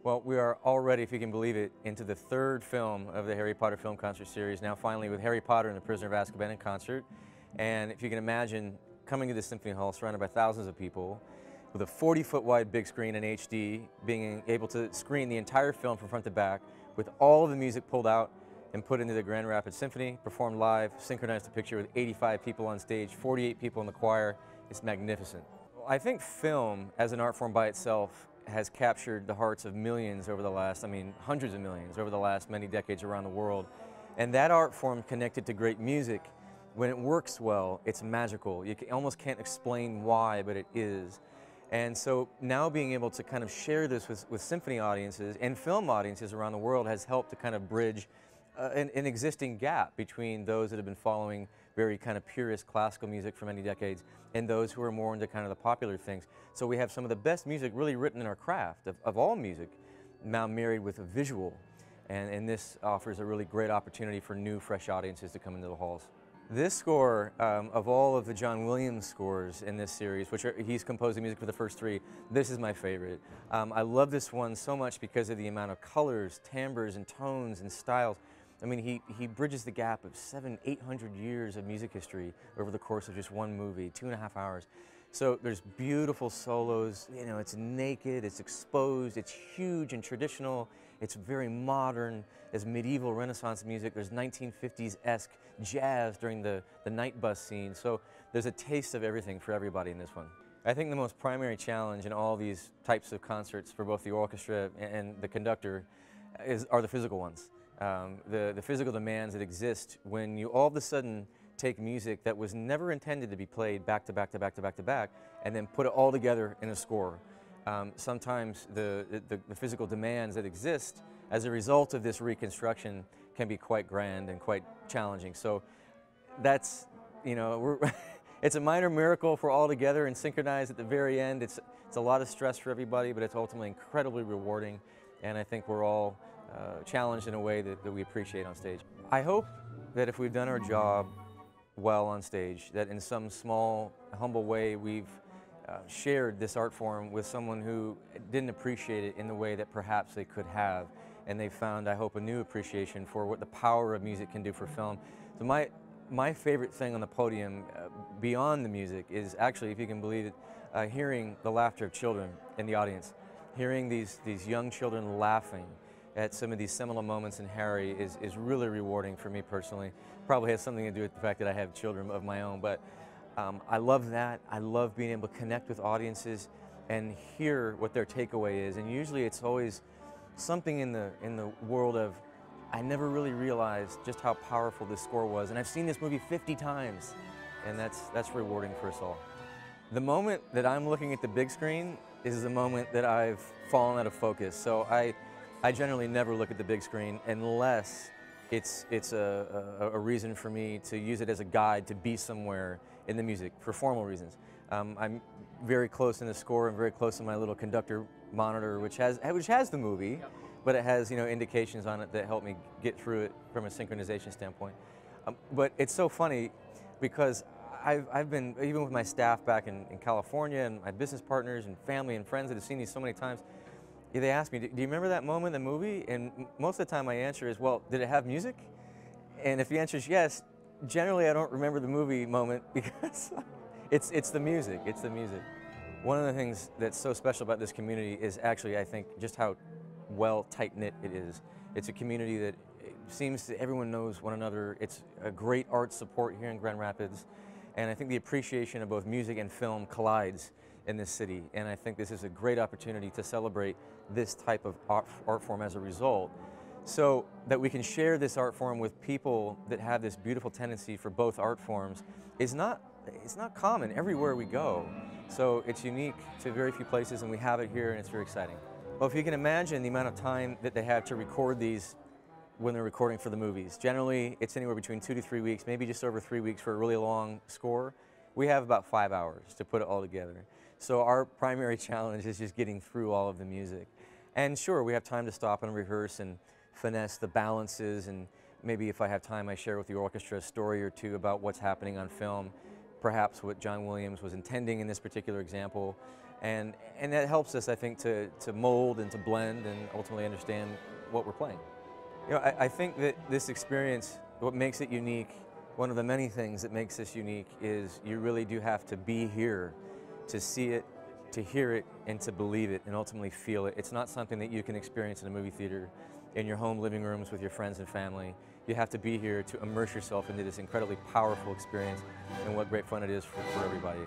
Well, we are already, if you can believe it, into the third film of the Harry Potter film concert series, now finally with Harry Potter and the Prisoner of Azkaban in concert. And if you can imagine coming to the Symphony Hall surrounded by thousands of people with a 40-foot wide big screen in HD, being able to screen the entire film from front to back with all of the music pulled out and put into the Grand Rapids Symphony, performed live, synchronized the picture with 85 people on stage, 48 people in the choir. It's magnificent. I think film as an art form by itself has captured the hearts of millions over the last, hundreds of millions over the last many decades around the world. And that art form connected to great music, when it works well, it's magical. You almost can't explain why, but it is. And so now being able to kind of share this with symphony audiences and film audiences around the world has helped to kind of bridge an existing gap between those that have been following very kind of purist classical music for many decades and those who are more into kind of the popular things. So we have some of the best music really written in our craft of all music, now married with a visual. And this offers a really great opportunity for new, fresh audiences to come into the halls. This score, of all of the John Williams scores in this series, he's composed the music for the first three, this is my favorite. I love this one so much because of the amount of colors, timbres, and tones and styles. I mean, he bridges the gap of 700-800 years of music history over the course of just one movie, 2.5 hours. So there's beautiful solos, you know, it's naked, it's exposed, it's huge and traditional, it's very modern, there's medieval Renaissance music, there's 1950s-esque jazz during the night bus scene. So there's a taste of everything for everybody in this one. I think the most primary challenge in all these types of concerts for both the orchestra and the conductor are the physical ones. The physical demands that exist when you all of a sudden take music that was never intended to be played back to back to back to back to back and then put it all together in a score. Sometimes the physical demands that exist as a result of this reconstruction can be quite grand and quite challenging. So that's, you know, it's a minor miracle if we're all together and synchronized at the very end. It's a lot of stress for everybody, but it's ultimately incredibly rewarding, and I think we're all challenged in a way that we appreciate on stage. I hope that if we've done our job well on stage, that in some small, humble way we've shared this art form with someone who didn't appreciate it in the way that perhaps they could have, and they found, I hope, a new appreciation for what the power of music can do for film. So my favorite thing on the podium, beyond the music, is actually, if you can believe it, hearing the laughter of children in the audience, hearing these young children laughing at some of these seminal moments in Harry is really rewarding for me personally. Probably has something to do with the fact that I have children of my own, but I love that. I love being able to connect with audiences and hear what their takeaway is. And usually it's always something in the world of, I never really realized just how powerful this score was, and I've seen this movie 50 times, and that's rewarding for us all. The moment that I'm looking at the big screen is the moment that I've fallen out of focus. So I generally never look at the big screen unless it's a reason for me to use it as a guide to be somewhere in the music for formal reasons. I'm very close in the score and very close in my little conductor monitor, which has the movie, but it has, you know, indications on it that help me get through it from a synchronization standpoint. But it's so funny because I've been, even with my staff back in California and my business partners and family and friends that have seen these so many times, they ask me, do you remember that moment in the movie? And most of the time my answer is, well, did it have music? And if the answer is yes, generally I don't remember the movie moment because it's the music, it's the music. One of the things that's so special about this community is actually, I think, just how well tight-knit it is. It's a community that seems that everyone knows one another. It's a great art support here in Grand Rapids. And I think the appreciation of both music and film collides in this city, and I think this is a great opportunity to celebrate this type of art form as a result, so that we can share this art form with people that have this beautiful tendency for both art forms. It's not common everywhere we go, so it's unique to very few places, and we have it here, and it's very exciting. Well, if you can imagine the amount of time that they have to record these when they're recording for the movies. Generally, it's anywhere between 2 to 3 weeks, maybe just over 3 weeks for a really long score. We have about 5 hours to put it all together. So our primary challenge is just getting through all of the music. And sure, we have time to stop and rehearse and finesse the balances, and maybe if I have time I share with the orchestra a story or two about what's happening on film, perhaps what John Williams was intending in this particular example. And that helps us, I think, to mold and to blend and ultimately understand what we're playing. You know, I think that this experience, what makes it unique, one of the many things that makes this unique is you really do have to be here to see it, to hear it, and to believe it, and ultimately feel it. It's not something that you can experience in a movie theater, in your home living rooms with your friends and family. You have to be here to immerse yourself into this incredibly powerful experience and what great fun it is for everybody.